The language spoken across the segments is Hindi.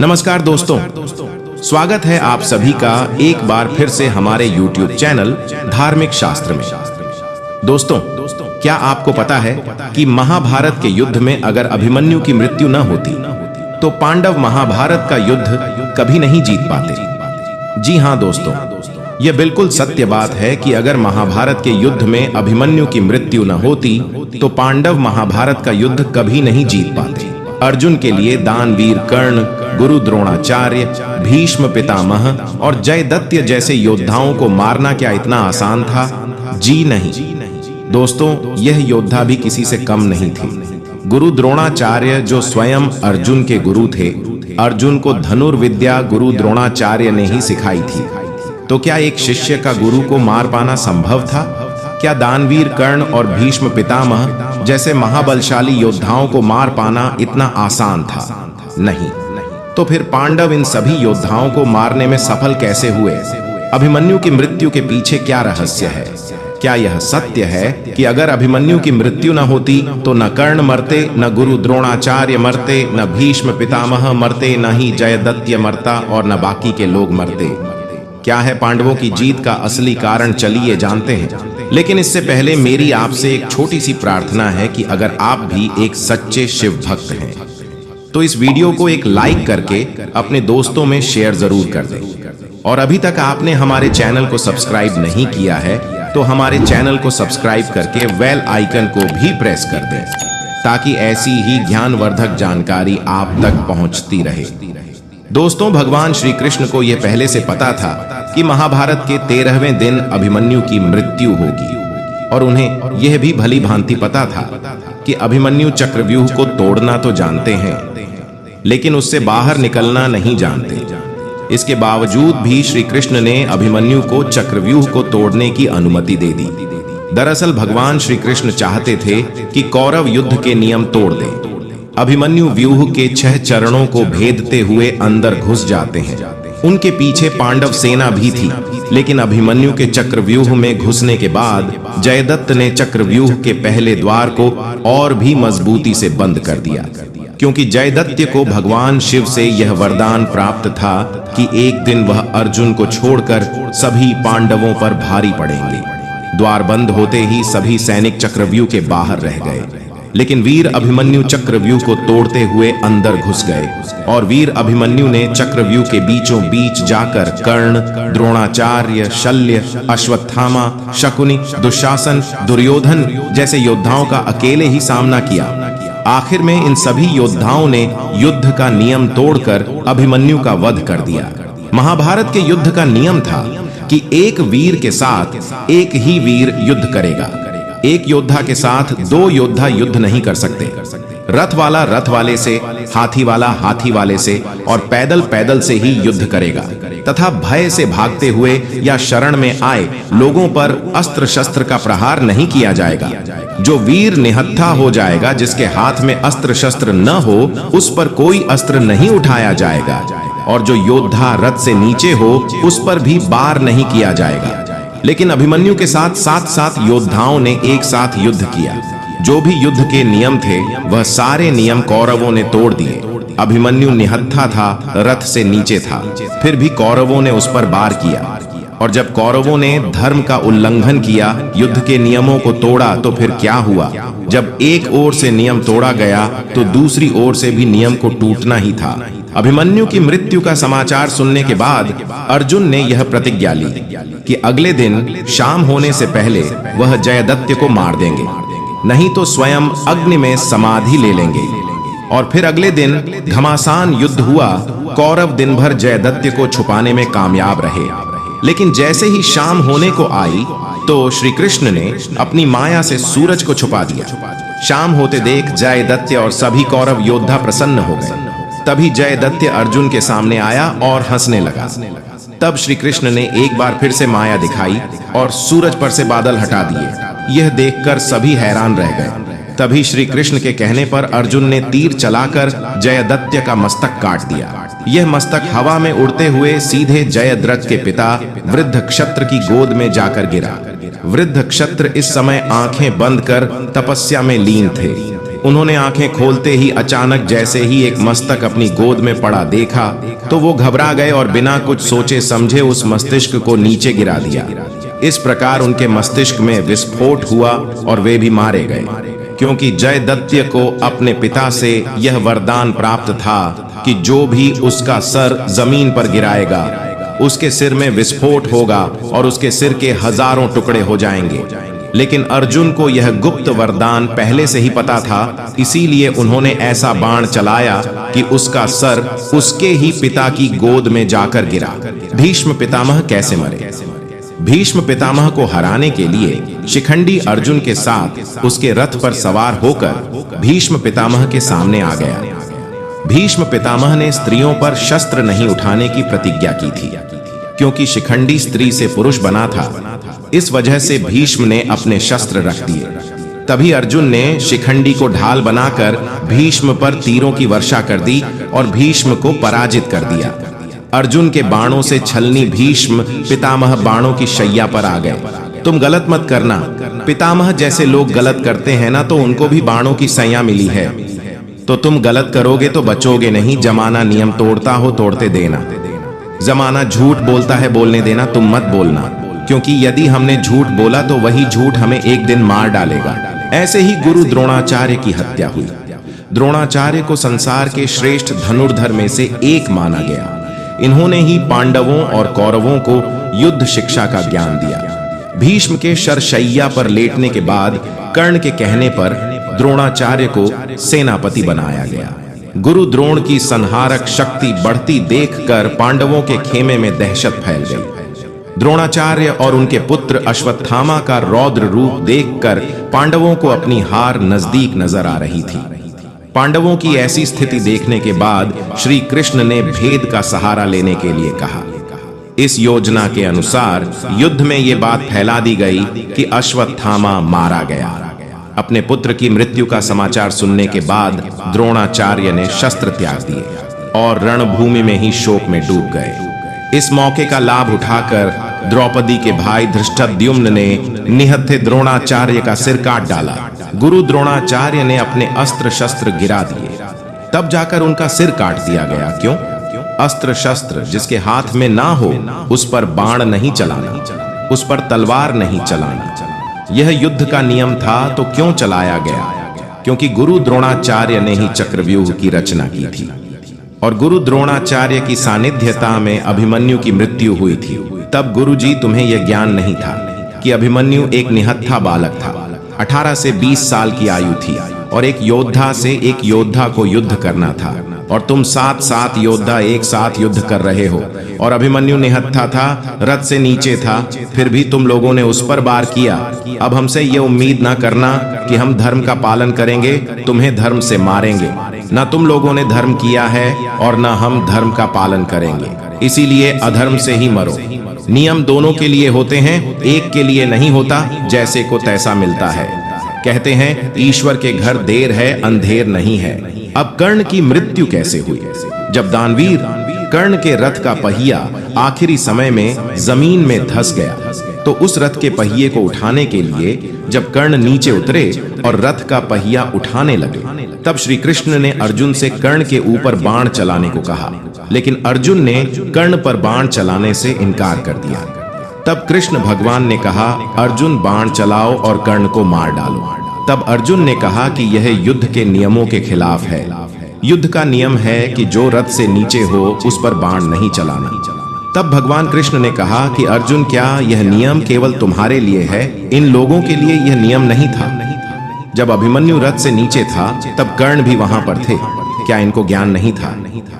नमस्कार दोस्तों, स्वागत है आप सभी का एक बार फिर से हमारे YouTube चैनल धार्मिक शास्त्र में। दोस्तों, क्या आपको पता है कि महाभारत के युद्ध में अगर अभिमन्यु की मृत्यु न होती तो पांडव महाभारत का युद्ध कभी नहीं जीत पाते। जी हां दोस्तों, यह बिल्कुल सत्य बात है कि अगर महाभारत के युद्ध में अभिमन्यु की मृत्यु न होती तो पांडव महाभारत का युद्ध कभी नहीं जीत पाते। अर्जुन के लिए दानवीर कर्ण, गुरु द्रोणाचार्य, भीष्म पितामह और जयदत्त जैसे योद्धाओं को मारना क्या इतना आसान था? जी नहीं दोस्तों, यह योद्धा भी किसी से कम नहीं थे। गुरु द्रोणाचार्य जो स्वयं अर्जुन के गुरु थे, अर्जुन को धनुर्विद्या गुरु द्रोणाचार्य ने ही सिखाई थी। तो क्या एक शिष्य का गुरु को मार पाना संभव था? क्या दानवीर कर्ण और भीष्म पितामह जैसे महाबलशाली योद्धाओं को मार पाना इतना आसान था? नहीं। तो फिर पांडव इन सभी योद्धाओं को मारने में सफल कैसे हुए? अभिमन्यु की मृत्यु के पीछे क्या रहस्य है? क्या यह सत्य है कि अगर अभिमन्यु की मृत्यु न होती तो न कर्ण मरते, न गुरु द्रोणाचार्य मरते, न भीष्म पितामह मरते, न ही जयदत्त मरता और न बाकी के लोग मरते? क्या है पांडवों की जीत का असली कारण, चलिए जानते हैं। लेकिन इससे पहले मेरी आपसे एक छोटी सी प्रार्थना है कि अगर आप भी एक सच्चे शिव भक्त हैं तो इस वीडियो को एक लाइक करके अपने दोस्तों में शेयर जरूर कर दें। और अभी तक आपने हमारे चैनल को सब्सक्राइब नहीं किया है तो हमारे चैनल को सब्सक्राइब करके बेल आइकन को भी प्रेस कर दें ताकि ऐसी ही ज्ञानवर्धक जानकारी आप तक पहुंचती रहे। दोस्तों, भगवान श्री कृष्ण को यह पहले से पता था कि महाभारत के 13वें दिन अभिमन्यु की मृत्यु होगी और उन्हें यह भी भली भांति पता था कि अभिमन्यु चक्रव्यूह को तोड़ना तो जानते हैं लेकिन उससे बाहर निकलना नहीं जानते। इसके बावजूद भी श्री कृष्ण ने अभिमन्यु को चक्रव्यूह को तोड़ने की अनुमति दे दी। दरअसल भगवान श्री कृष्ण चाहते थे कि कौरव युद्ध के नियम तोड़ दें। अभिमन्यु व्यूह के 6 चरणों को भेदते हुए अंदर घुस जाते हैं। उनके पीछे पांडव सेना भी थी, लेकिन अभिमन्यु के चक्रव्यूह में घुसने के बाद जयदत्त ने चक्रव्यूह के पहले द्वार को और भी मजबूती से बंद कर दिया, क्योंकि जयदत्त को भगवान शिव से यह वरदान प्राप्त था कि एक दिन वह अर्जुन को छोड़कर सभी पांडवों पर भारी पड़ेंगे। द्वार बंद होते ही सभी सैनिक चक्रव्यूह के बाहर रह गए, लेकिन वीर अभिमन्यु चक्रव्यूह को तोड़ते हुए अंदर घुस गए और वीर अभिमन्यु ने चक्रव्यूह के बीचों बीच जाकर कर्ण, द्रोणाचार्य, शल्य, अश्वत्थामा, शकुनि, दुशासन, दुर्योधन जैसे योद्धाओं का अकेले ही सामना किया। आखिर में इन सभी योद्धाओं ने युद्ध का नियम तोड़कर अभिमन्यु का वध कर दिया। महाभारत के युद्ध का नियम था कि एक वीर के साथ एक ही वीर युद्ध करेगा। एक योद्धा के साथ 2 योद्धा युद्ध नहीं कर सकते। रथ वाला रथ वाले से, हाथी वाला हाथी वाले से और पैदल पैदल से ही युद्ध करेगा तथा भय से भागते हुए या शरण में आए लोगों पर अस्त्र शस्त्र का प्रहार नहीं किया जाएगा। जो वीर निहत्था हो जाएगा, जिसके हाथ में अस्त्र शस्त्र न हो, उस पर कोई अस्त्र नहीं उठाया जाएगा और जो योद्धा रथ से नीचे हो उस पर भी वार नहीं किया जाएगा। लेकिन अभिमन्यु के साथ 7 योद्धाओं ने एक साथ युद्ध किया। जो भी युद्ध के नियम थे वह सारे नियम कौरवों ने तोड़ दिए। अभिमन्यु निहत्था था, रथ से नीचे था, फिर भी कौरवों ने उस पर वार किया। और जब कौरवों ने धर्म का उल्लंघन किया, युद्ध के नियमों को तोड़ा, तो फिर क्या हुआ? जब एक ओर से नियम तोड़ा गया तो दूसरी ओर से भी नियम को टूटना ही था। अभिमन्यु की मृत्यु का समाचार सुनने के बाद अर्जुन ने यह प्रतिज्ञा ली कि अगले दिन शाम होने से पहले वह जयदत्त को मार देंगे, नहीं तो स्वयं अग्नि में समाधि ले लेंगे। और फिर अगले दिन घमासान युद्ध हुआ। कौरव दिन भर जयदत्त को छुपाने में कामयाब रहे, लेकिन जैसे ही शाम होने को आई तो श्री कृष्ण ने अपनी माया से सूरज को छुपा दिया। शाम होते देख जयदत्त और सभी कौरव योद्धा प्रसन्न हो गए। तभी जयदत्त अर्जुन के सामने आया और हंसने लगा। तब श्री कृष्ण ने एक बार फिर से माया दिखाई और सूरज पर से बादल हटा दिए। यह देखकर सभी हैरान रह गए। तभी श्री कृष्ण के कहने पर अर्जुन ने तीर चलाकर जयदत्त का मस्तक काट दिया। यह मस्तक हवा में उड़ते हुए सीधे जयद्रथ के पिता वृद्ध क्षत्र की गोद में जाकर गिरा। वृद्ध क्षत्र इस समय आंखें बंद कर तपस्या में लीन थे। उन्होंने आंखें खोलते ही अचानक जैसे ही एक मस्तक अपनी गोद में पड़ा देखा तो वो घबरा गए और बिना कुछ सोचे समझे उस मस्तिष्क को नीचे गिरा दिया। इस प्रकार उनके मस्तिष्क में विस्फोट हुआ और वे भी मारे गए, क्योंकि जयदत्य को अपने पिता से यह वरदान प्राप्त था कि जो भी उसका सर जमीन पर गिराएगा उसके सिर में विस्फोट होगा और उसके सिर के हजारों टुकड़े हो जाएंगे। लेकिन अर्जुन को यह गुप्त वरदान पहले से ही पता था, इसीलिए उन्होंने ऐसा बाण चलाया कि उसका सर उसके ही पिता की गोद में जाकर गिरा। भीष्म पितामह कैसे मरे? भीष्म पितामह को हराने के लिए शिखंडी अर्जुन के साथ उसके रथ पर सवार होकर भीष्म पितामह के सामने आ गया। भीष्म पितामह ने स्त्रियों पर शस्त्र नहीं उठाने की प्रतिज्ञा की थी, क्योंकि शिखंडी स्त्री से पुरुष बना था। इस वजह से भीष्म ने अपने शस्त्र रख दिए। तभी अर्जुन ने शिखंडी को ढाल बनाकर भीष्म पर तीरों की वर्षा कर दी और भीष्म को पराजित कर दिया। अर्जुन के बाणों से छलनी भीष्म पितामह बाणों की शैया पर आ गए। तुम गलत मत करना, पितामह जैसे लोग गलत करते हैं ना तो उनको भी बाणों की सैया मिली है, तो तुम गलत करोगे तो बचोगे नहीं। जमाना नियम तोड़ता हो तोड़ते देना, जमाना झूठ बोलता है बोलने देना, तुम मत बोलना, क्योंकि यदि हमने झूठ बोला तो वही झूठ हमें एक दिन मार डालेगा। ऐसे ही गुरु द्रोणाचार्य की हत्या हुई। द्रोणाचार्य को संसार के श्रेष्ठ धनुर्धर में से एक माना गया। इन्होंने ही पांडवों और कौरवों को युद्ध शिक्षा का ज्ञान दिया। भीष्म के शरशैया पर लेटने के बाद कर्ण के कहने पर द्रोणाचार्य को सेनापति बनाया गया। गुरु द्रोण की संहारक शक्ति बढ़ती देखकर पांडवों के खेमे में दहशत फैल गई। द्रोणाचार्य और उनके पुत्र अश्वत्थामा का रौद्र रूप देखकर पांडवों को अपनी हार नजदीक नजर आ रही थी। पांडवों की ऐसी स्थिति देखने के बाद श्री कृष्ण ने भेद का सहारा लेने के लिए कहा। इस योजना के अनुसार युद्ध में यह बात फैला दी गई कि अश्वत्थामा मारा गया। अपने पुत्र की मृत्यु का समाचार सुनने के बाद द्रोणाचार्य ने शस्त्र त्याग दिए और रणभूमि में ही शोक में डूब गए। इस मौके का लाभ उठाकर द्रौपदी के भाई धृष्टद्युम्न ने निहत्थे द्रोणाचार्य का सिर काट डाला। गुरु द्रोणाचार्य ने अपने अस्त्र शस्त्र गिरा दिए, तब जाकर उनका सिर काट दिया गया। क्यों? अस्त्र शस्त्र जिसके हाथ में ना हो उस पर बाण नहीं चलाना, उस पर तलवार नहीं चलाना। यह युद्ध का नियम था, तो क्यों चलाया गया? क्योंकि गुरु द्रोणाचार्य ने ही चक्रव्यूह की रचना की थी और गुरु द्रोणाचार्य की सानिध्यता में अभिमन्यु की मृत्यु हुई थी। तब गुरुजी तुम्हें यह ज्ञान नहीं था कि अभिमन्यु एक निहत्था बालक था, 18 से 20 साल की आयु थी और एक योद्धा से एक योद्धा को युद्ध करना था, और तुम 7 योद्धा एक साथ युद्ध कर रहे हो और अभिमन्यु निहत्था था, रथ से नीचे था, फिर भी तुम लोगों ने उस पर वार किया। अब हमसे यह उम्मीद ना करना कि हम धर्म का पालन करेंगे, तुम्हें धर्म से मारेंगे। ना तुम लोगों ने धर्म किया है और ना हम धर्म का पालन करेंगे, इसीलिए अधर्म से ही मरो। नियम दोनों के लिए होते हैं, एक के लिए नहीं होता, जैसे को तैसा मिलता है। कहते हैं ईश्वर के घर देर है अंधेर नहीं है। अब कर्ण की मृत्यु कैसे हुई? जब दानवीर कर्ण के रथ का पहिया आखिरी समय में जमीन में धंस गया, तो उस रथ के पहिए को उठाने के लिए जब कर्ण नीचे उतरे और रथ का पहिया उठाने लगे, तब श्री कृष्ण ने अर्जुन से कर्ण के ऊपर बाण चलाने को कहा, लेकिन अर्जुन ने कर्ण पर बाण चलाने से इनकार कर दिया। तब कृष्ण भगवान ने कहा, अर्जुन बाण चलाओ और कर्ण को मार डालो। तब अर्जुन ने कहा कि यह युद्ध के नियमों के खिलाफ है। युद्ध का नियम है कि जो रथ से नीचे हो उस पर बाण नहीं चलाना। तब भगवान कृष्ण ने कहा कि अर्जुन, क्या यह नियम केवल तुम्हारे लिए है? इन लोगों के लिए यह नियम नहीं था। जब अभिमन्यु रथ से नीचे था तब कर्ण भी वहां पर थे, क्या इनको ज्ञान नहीं था?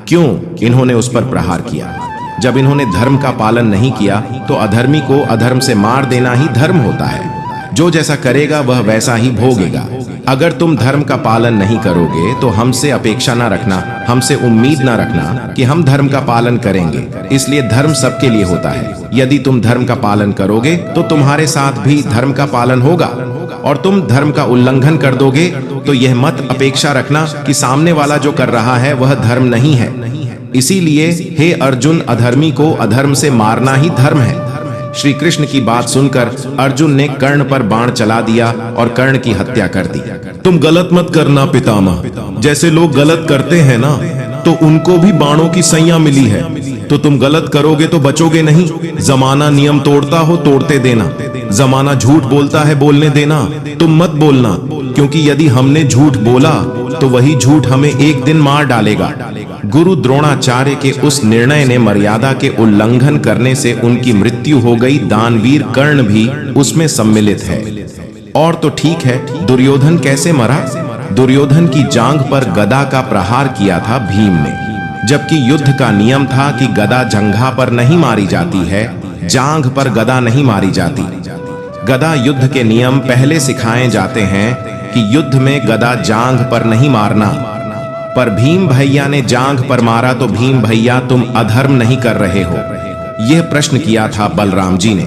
क्यों इन्होंने उस पर प्रहार किया? जब इन्होंने धर्म का पालन नहीं किया तो अधर्मी को अधर्म से मार देना ही धर्म होता है। जो जैसा करेगा वह वैसा ही भोगेगा। अगर तुम धर्म का पालन नहीं करोगे तो हमसे अपेक्षा ना रखना, हमसे उम्मीद ना रखना कि हम धर्म का पालन करेंगे। इसलिए धर्म सबके लिए होता है। यदि तुम धर्म का पालन करोगे तो तुम्हारे साथ भी धर्म का पालन होगा, और तुम धर्म का उल्लंघन कर दोगे तो यह मत अपेक्षा रखना कि सामने वाला जो कर रहा है वह धर्म नहीं है। इसीलिए हे अर्जुन, अधर्मी को अधर्म से मारना ही धर्म है। श्री कृष्ण की बात सुनकर अर्जुन ने कर्ण पर बाण चला दिया और कर्ण की हत्या कर दी। तुम गलत मत करना पितामह, जैसे लोग गलत करते हैं ना, तो उनको भी बाणों की सैया मिली है, तो तुम गलत करोगे तो बचोगे नहीं। जमाना नियम तोड़ता हो तोड़ते देना, जमाना झूठ बोलता है बोलने देना। तुम मत बोलना, क्योंकि यदि हमने झूठ बोला तो वही झूठ हमें एक दिन मार डालेगा। गुरु द्रोणाचार्य के उस निर्णय ने मर्यादा के उल्लंघन करने से उनकी मृत्यु हो गई। दानवीर कर्ण भी उसमें सम्मिलित है। और तो ठीक है, दुर्योधन कैसे मरा? दुर्योधन की जांघ पर गदा का प्रहार किया था भीम ने, जबकि युद्ध का नियम था कि गदा जंघा पर नहीं मारी जाती है, जांघ पर गदा नहीं मारी जाती। गदा युद्ध के नियम पहले सिखाए जाते हैं कि युद्ध में गदा जांघ पर नहीं मारना, पर भीम भैया ने जांघ पर मारा तो भीम भैया तुम अधर्म नहीं कर रहे हो? यह प्रश्न किया था बलराम जी ने।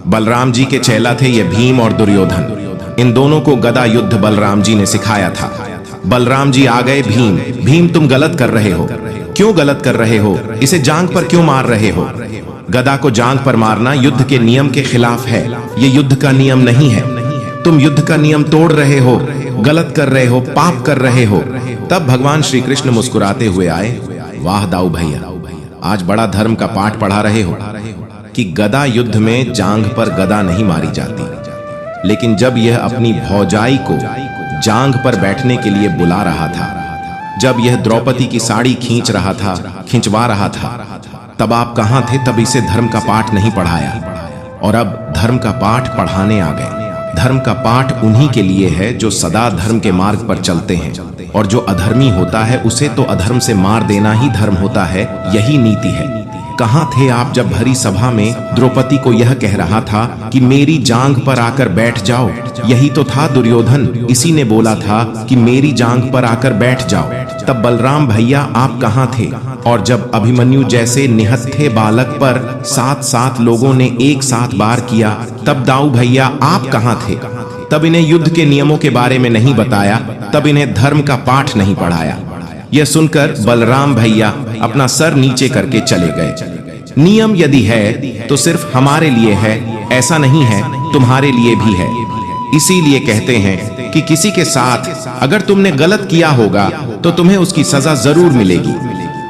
बलराम जी के चेला थे ये भीम और दुर्योधन। इन दोनों को गदा युद्ध बलराम जी ने सिखाया था। बलराम जी आ गए, भीम तुम गलत कर रहे हो। क्यों गलत कर रहे हो? इसे जांघ पर क्यों मार रहे हो? गदा को जांघ पर मारना युद्ध के नियम के खिलाफ है। ये युद्ध का नियम नहीं है। तुम युद्ध का नियम तोड़ रहे हो, गलत कर रहे हो, पाप कर रहे हो। तब भगवान श्री कृष्ण मुस्कुराते हुए आए। वाह दाऊ भैया, आज बड़ा धर्म का पाठ पढ़ा रहे हो कि गदा युद्ध में जांघ पर गदा नहीं मारी जाती। लेकिन जब यह अपनी भौजाई को जांघ पर बैठने के लिए बुला रहा था, जब यह द्रौपदी की साड़ी खिंचवा रहा था, तब आप कहां थे? तब इसे धर्म का पाठ नहीं पढ़ाया, और अब धर्म का पाठ पढ़ाने आ गए। धर्म का पाठ उन्हीं के लिए है जो सदा धर्म के मार्ग पर चलते हैं, और जो अधर्मी होता है उसे तो अधर्म से मार देना ही धर्म होता है। यही नीति है। कहां थे आप जब भरी सभा में द्रौपदी को यह कह रहा था कि मेरी जांघ पर आकर बैठ जाओ? यही तो था दुर्योधन, इसी ने बोला था कि मेरी जांघ पर आकर बैठ जाओ। तब बलराम भैया आप कहां थे? और जब अभिमन्यु जैसे निहत्थे बालक पर 7-7 लोगों ने एक साथ वार किया, तब दाऊ भैया आप कहां थे? तब इन्हें युद्ध के नियमों के बारे में नहीं बताया, तब इन्हें धर्म का पाठ नहीं पढ़ाया। यह सुनकर बलराम भैया अपना सर नीचे करके चले गए। नियम यदि है तो सिर्फ हमारे लिए है, ऐसा नहीं है तुम्हारे लिए भी है। इसीलिए कहते हैं कि किसी के साथ अगर तुमने गलत किया होगा तो तुम्हें उसकी सजा जरूर मिलेगी।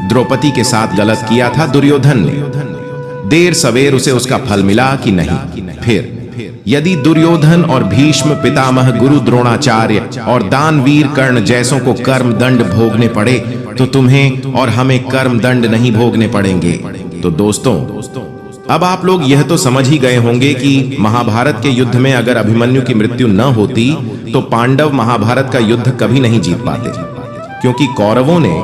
द्रौपदी के साथ गलत किया था दुर्योधन ने, देर सवेर उसे उसका फल मिला कि नहीं? फिर यदि दुर्योधन और भीष्म पितामह गुरु द्रोणाचार्य और दानवीर कर्ण जैसों को कर्म दंड भोगने पड़े तो तुम्हें और हमें कर्म दंड नहीं भोगने पड़ेंगे। तो दोस्तों, अब आप लोग यह तो समझ ही गए होंगे कि महाभारत के युद्ध में अगर अभिमन्यु की मृत्यु न होती तो पांडव महाभारत का युद्ध कभी नहीं जीत पाते, क्योंकि कौरवों ने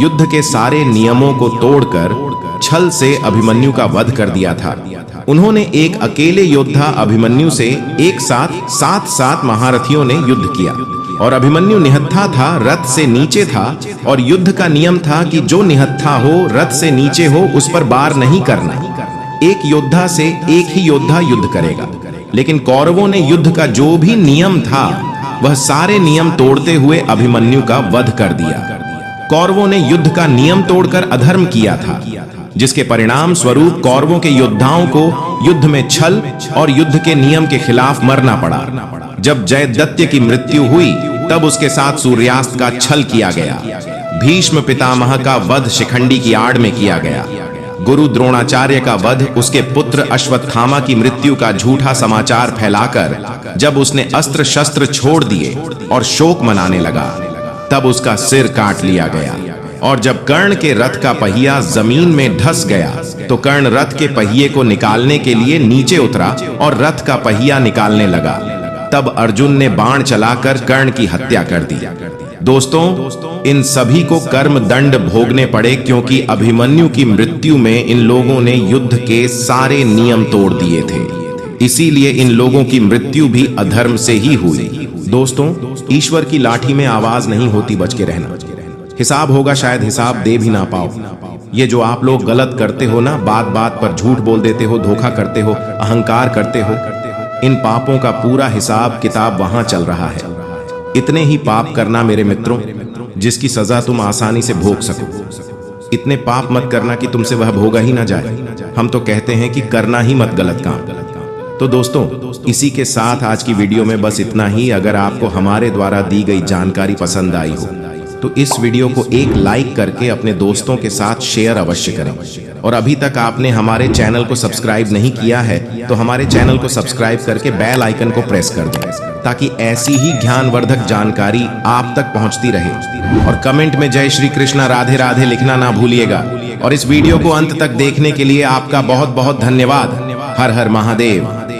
युद्ध के सारे नियमों को तोड़कर छल से अभिमन्यु का वध कर दिया था। उन्होंने एक अकेले योद्धा अभिमन्यु से एक साथ 7 महारथियों ने युद्ध किया, और अभिमन्यु निहत्था था, रथ से नीचे था, और युद्ध का नियम था कि जो निहत्था हो, रथ से नीचे हो, उस पर वार नहीं करना। एक योद्धा से एक ही योद्धा युद्ध करेगा। लेकिन कौरवों ने युद्ध का जो भी नियम था वह सारे नियम तोड़ते हुए अभिमन्यु का वध कर दिया। कौरवों ने युद्ध का नियम तोड़कर अधर्म किया था, जिसके परिणाम स्वरूप कौरवों के योद्धाओं को युद्ध में छल और युद्ध के नियम के खिलाफ मरना पड़ा। जब जयद्रथ की मृत्यु हुई तब उसके साथ सूर्यास्त का छल किया गया। भीष्म पितामह का वध शिखंडी की आड़ में किया गया। गुरु द्रोणाचार्य का वध उसके पुत्र अश्वत्थामा की मृत्यु का झूठा समाचार फैलाकर जब उसने अस्त्र शस्त्र छोड़ दिए और शोक मनाने लगा, तब उसका सिर काट लिया गया। और जब कर्ण के रथ का पहिया जमीन में धंस गया तो कर्ण रथ के पहिए को निकालने के लिए नीचे उतरा और रथ का पहिया निकालने लगा। तब अर्जुन ने बाण चलाकर कर्ण की हत्या कर दी। दोस्तों, इन सभी को कर्म दंड भोगने पड़े, क्योंकि अभिमन्यु की मृत्यु में इन लोगों ने युद्ध के सारे नियम तोड़ दिए थे। इसीलिए इन लोगों की मृत्यु भी अधर्म से ही हुई। दोस्तों, ईश्वर की लाठी में आवाज नहीं होती, बच के रहना। हिसाब होगा, शायद हिसाब दे भी ना पाओ। ये जो आप लोग गलत करते हो ना, बात बात पर झूठ बोल देते हो, धोखा करते हो, अहंकार करते हो, इन पापों का पूरा हिसाब किताब वहां चल रहा है। इतने ही पाप करना मेरे मित्रों, जिसकी सजा तुम आसानी से भोग सको। इतने पाप मत करना कि तुमसे वह भोगा ही ना जाए। हम तो कहते हैं कि करना ही मत गलत काम। तो दोस्तों, इसी के साथ आज की वीडियो में बस इतना ही। अगर आपको हमारे द्वारा दी गई जानकारी पसंद आई हो तो इस वीडियो को एक लाइक करके अपने दोस्तों के साथ शेयर अवश्य करें। और अभी तक आपने हमारे चैनल को सब्सक्राइब नहीं किया है तो हमारे चैनल को सब्सक्राइब करके बेल आइकन को प्रेस कर दें, ताकि ऐसी ही ज्ञानवर्धक जानकारी आप तक पहुंचती रहे। और कमेंट में जय श्री कृष्णा राधे राधे लिखना ना भूलिएगा। और इस वीडियो को अंत तक देखने के लिए आपका बहुत बहुत धन्यवाद। हर हर महादेव।